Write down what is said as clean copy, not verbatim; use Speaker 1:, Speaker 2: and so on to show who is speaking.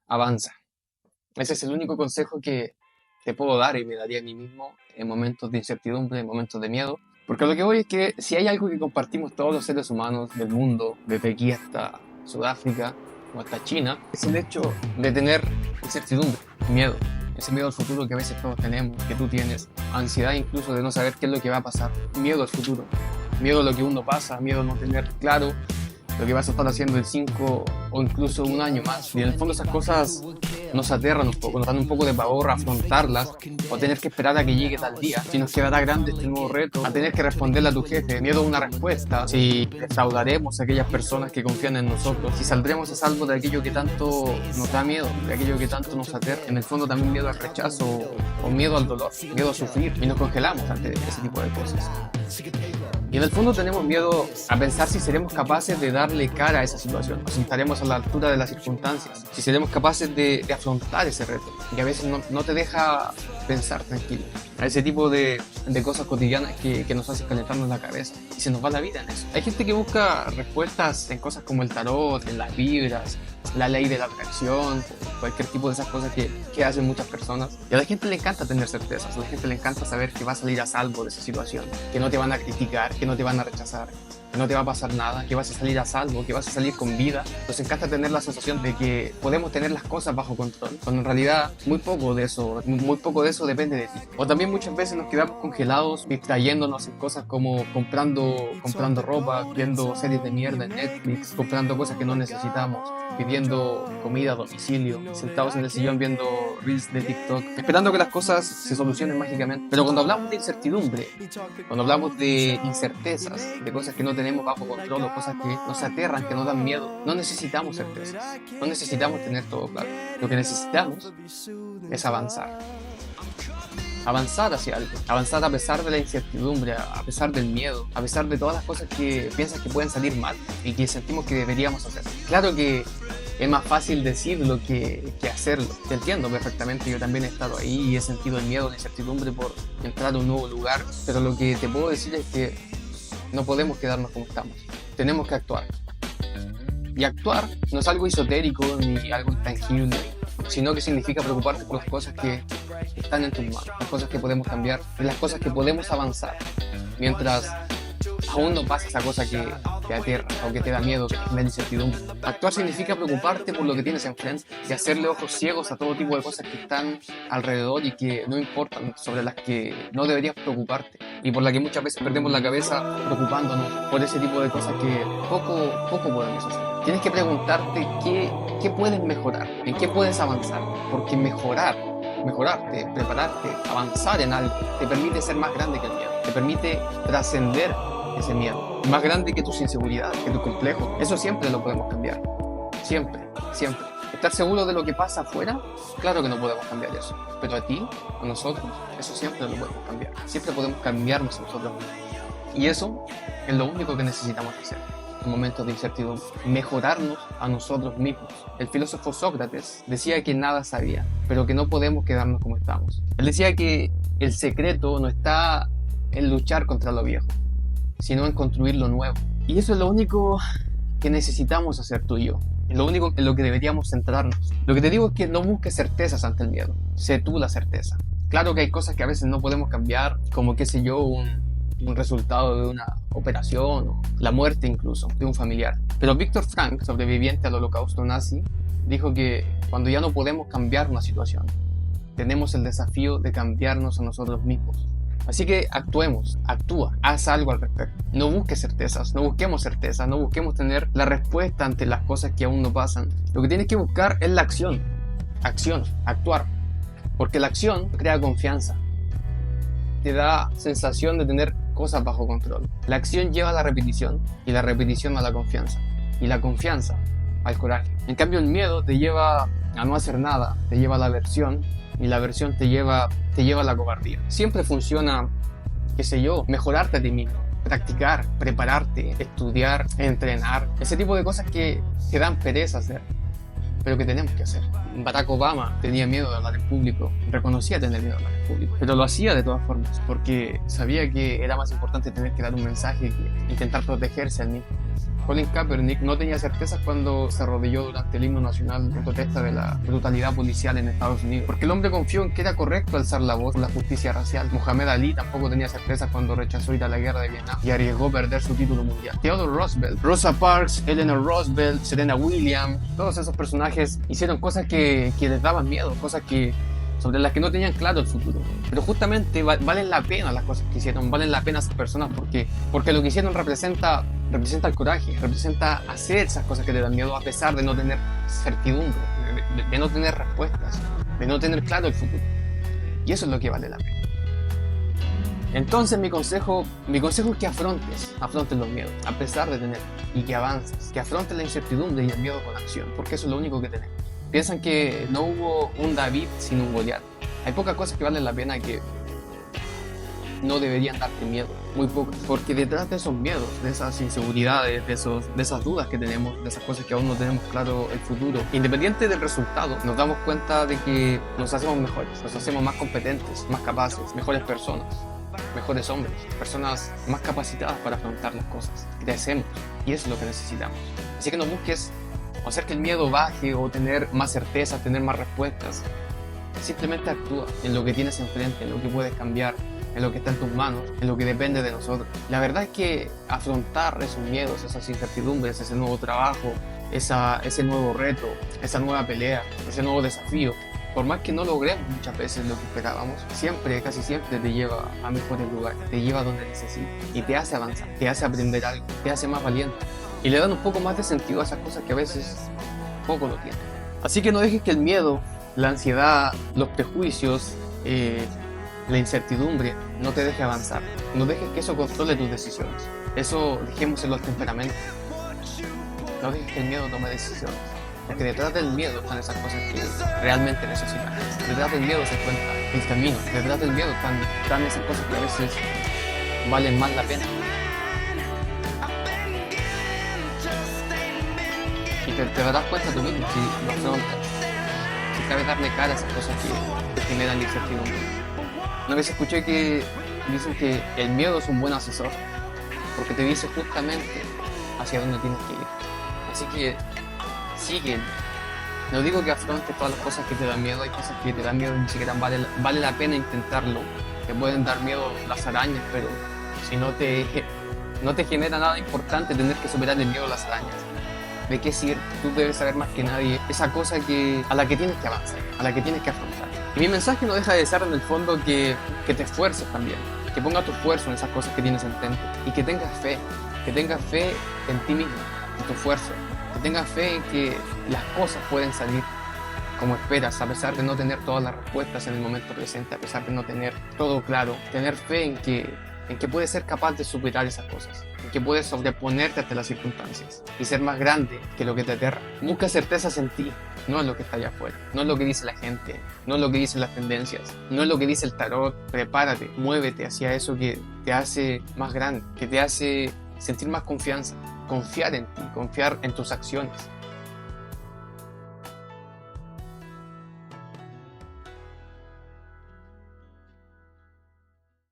Speaker 1: avanza. Ese es el único consejo que te puedo dar y me daría a mí mismo en momentos de incertidumbre, en momentos de miedo. Porque lo que voy es que si hay algo que compartimos todos los seres humanos del mundo, desde aquí hasta Sudáfrica o hasta China, es el hecho de tener incertidumbre, miedo. Ese miedo al futuro que a veces todos tenemos, que tú tienes, ansiedad incluso de no saber qué es lo que va a pasar, miedo al futuro, miedo a lo que uno pasa, miedo a no tener claro lo que vas a estar haciendo en 5 o incluso un año más. Y en el fondo esas cosas nos aterran un poco, nos dan un poco de pavor afrontarlas o tener que esperar a que llegue tal día. Si nos quedará grande este nuevo reto, a tener que responderle a tu jefe, miedo a una respuesta, si defraudaremos a aquellas personas que confían en nosotros, si saldremos a salvo de aquello que tanto nos da miedo, de aquello que tanto nos aterra. En el fondo también miedo al rechazo o miedo al dolor, miedo a sufrir, y nos congelamos ante ese tipo de cosas. Y en el fondo tenemos miedo a pensar si seremos capaces de darle cara a esa situación, si estaremos a la altura de las circunstancias, si seremos capaces de afrontar ese reto, que a veces no te deja pensar tranquilo. A ese tipo de cosas cotidianas que nos hacen calentarnos la cabeza y se nos va la vida en eso. Hay gente que busca respuestas en cosas como el tarot, en las vibras, la ley de la atracción, cualquier tipo de esas cosas que hacen muchas personas. Y a la gente le encanta tener certezas, a la gente le encanta saber que va a salir a salvo de esa situación, que no te van a criticar, que no te van a rechazar, que no te va a pasar nada, que vas a salir a salvo, que vas a salir con vida. Nos encanta tener la sensación de que podemos tener las cosas bajo control, cuando en realidad muy poco de eso depende de ti. O también muchas veces nos quedamos congelados, distrayéndonos en cosas como comprando ropa, viendo series de mierda en Netflix, comprando cosas que no necesitamos, pidiendo comida a domicilio, sentados en el sillón viendo reels de TikTok, esperando que las cosas se solucionen mágicamente. Pero cuando hablamos de incertidumbre, cuando hablamos de incertezas, de cosas que no tenemos bajo control o cosas que nos aterran, que nos dan miedo, no necesitamos certezas, no necesitamos tener todo claro. Lo que necesitamos es avanzar. Avanzar hacia algo, avanzar a pesar de la incertidumbre, a pesar del miedo, a pesar de todas las cosas que piensas que pueden salir mal y que sentimos que deberíamos hacer. Claro que es más fácil decirlo que hacerlo. Te entiendo perfectamente, yo también he estado ahí y he sentido el miedo, la incertidumbre por entrar a un nuevo lugar, pero lo que te puedo decir es que no podemos quedarnos como estamos, tenemos que actuar. Y actuar no es algo esotérico ni algo intangible, sino que significa preocuparte por las cosas que están en tus manos, las cosas que podemos cambiar, las cosas que podemos avanzar, mientras aún no pasa esa cosa que te aterra o que te da miedo, que te genera incertidumbre. Actuar significa preocuparte por lo que tienes enfrente y hacerle ojos ciegos a todo tipo de cosas que están alrededor y que no importan, sobre las que no deberías preocuparte y por las que muchas veces perdemos la cabeza preocupándonos por ese tipo de cosas que poco podemos hacer. Tienes que preguntarte qué puedes mejorar, en qué puedes avanzar, porque mejorarte, prepararte, avanzar en algo, te permite ser más grande que el miedo, te permite trascender ese miedo, más grande que tus inseguridades, que tus complejos. Eso siempre lo podemos cambiar, siempre. Estar seguro de lo que pasa afuera, claro que no podemos cambiar eso, pero a ti, a nosotros, eso siempre lo podemos cambiar, siempre podemos cambiarnos a nosotros mismos. Y eso es lo único que necesitamos hacer en momentos de incertidumbre, mejorarnos a nosotros mismos. El filósofo Sócrates decía que nada sabía, pero que no podemos quedarnos como estamos. Él decía que el secreto no está en luchar contra lo viejo, sino en construir lo nuevo. Y eso es lo único que necesitamos hacer tú y yo. Es lo único en lo que deberíamos centrarnos. Lo que te digo es que no busques certezas ante el miedo. Sé tú la certeza. Claro que hay cosas que a veces no podemos cambiar, como qué sé yo, un resultado de una operación o la muerte incluso de un familiar. Pero Viktor Frankl, sobreviviente al holocausto nazi, dijo que cuando ya no podemos cambiar una situación, tenemos el desafío de cambiarnos a nosotros mismos. Así que actuemos, actúa, haz algo al respecto. No busques certezas, no busquemos tener la respuesta ante las cosas que aún no pasan. Lo que tienes que buscar es la acción, actuar. Porque la acción crea confianza, te da sensación de tener cosas bajo control. La acción lleva a la repetición y la repetición a la confianza y la confianza al coraje. En cambio el miedo te lleva a no hacer nada, te lleva a la aversión y la aversión te lleva a la cobardía. Siempre funciona, mejorarte a ti mismo, practicar, prepararte, estudiar, entrenar, ese tipo de cosas que dan pereza hacer, pero que tenemos que hacer. Barack Obama tenía miedo de hablar en público, reconocía tener miedo de hablar en público, pero lo hacía de todas formas, porque sabía que era más importante tener que dar un mensaje que intentar protegerse al mismo. Colin Kaepernick no tenía certezas cuando se arrodilló durante el himno nacional en protesta de la brutalidad policial en Estados Unidos, porque el hombre confió en que era correcto alzar la voz por la justicia racial. Muhammad Ali tampoco tenía certezas cuando rechazó ir a la guerra de Vietnam y arriesgó perder su título mundial. Theodore Roosevelt, Rosa Parks, Eleanor Roosevelt, Serena Williams, todos esos personajes hicieron cosas que les daban miedo, cosas sobre las que no tenían claro el futuro. Pero justamente valen la pena las cosas que hicieron, valen la pena esas personas porque lo que hicieron representa el coraje, representa hacer esas cosas que te dan miedo a pesar de no tener certidumbre, de no tener respuestas, de no tener claro el futuro. Y eso es lo que vale la pena. Entonces mi consejo es que afrontes los miedos, a pesar de tener, y que avances, que afrontes la incertidumbre y el miedo con acción, porque eso es lo único que tenemos. Piensan que no hubo un David sin un Goliat. Hay pocas cosas que valen la pena que no deberían darte miedo, muy pocas, porque detrás de esos miedos, de esas inseguridades, de esas dudas que tenemos, de esas cosas que aún no tenemos claro el futuro, independiente del resultado, nos damos cuenta de que nos hacemos mejores, nos hacemos más competentes, más capaces, mejores personas, mejores hombres, personas más capacitadas para afrontar las cosas. Crecemos y eso es lo que necesitamos. Así que no busques o hacer que el miedo baje o tener más certezas, tener más respuestas. Simplemente actúa en lo que tienes enfrente, en lo que puedes cambiar, en lo que está en tus manos, en lo que depende de nosotros. La verdad es que afrontar esos miedos, esas incertidumbres, ese nuevo trabajo, ese nuevo reto, esa nueva pelea, ese nuevo desafío, por más que no logremos muchas veces lo que esperábamos, casi siempre te lleva a mejores lugares, te lleva a donde necesitas y te hace avanzar, te hace aprender algo, te hace más valiente y le dan un poco más de sentido a esas cosas que a veces poco lo tienen. Así que no dejes que el miedo, la ansiedad, los prejuicios, la incertidumbre no te deje avanzar. No dejes que eso controle tus decisiones. Eso dejémoselo al temperamento. No dejes que el miedo tome decisiones. Porque detrás del miedo están esas cosas que realmente necesitas. Detrás del miedo se encuentra el camino. Detrás del miedo están esas cosas que a veces valen más la pena. Y te darás cuenta tú mismo si lo afrontas. Si sabes darle cara a esas cosas que te generan incertidumbre. Una vez escuché que dicen que el miedo es un buen asesor, porque te dice justamente hacia dónde tienes que ir. Así que sigue. No digo que afrontes todas las cosas que te dan miedo, hay cosas que te dan miedo y ni siquiera vale la pena intentarlo. Te pueden dar miedo las arañas, pero si no te genera nada importante tener que superar el miedo a las arañas, ¿de qué sirve? Tú debes saber más que nadie esa cosa a la que tienes que avanzar, a la que tienes que afrontar. Y mi mensaje no deja de ser en el fondo que te esfuerces también, que pongas tu esfuerzo en esas cosas que tienes enfrente y que tengas fe en ti mismo, en tu esfuerzo, que tengas fe en que las cosas pueden salir como esperas, a pesar de no tener todas las respuestas en el momento presente, a pesar de no tener todo claro, tener fe en que puedes ser capaz de superar esas cosas, en que puedes sobreponerte ante las circunstancias y ser más grande que lo que te aterra. Busca certezas en ti, no en lo que está allá afuera, no en lo que dice la gente, no en lo que dicen las tendencias, no en lo que dice el tarot. Prepárate, muévete hacia eso que te hace más grande, que te hace sentir más confianza, confiar en ti, confiar en tus acciones,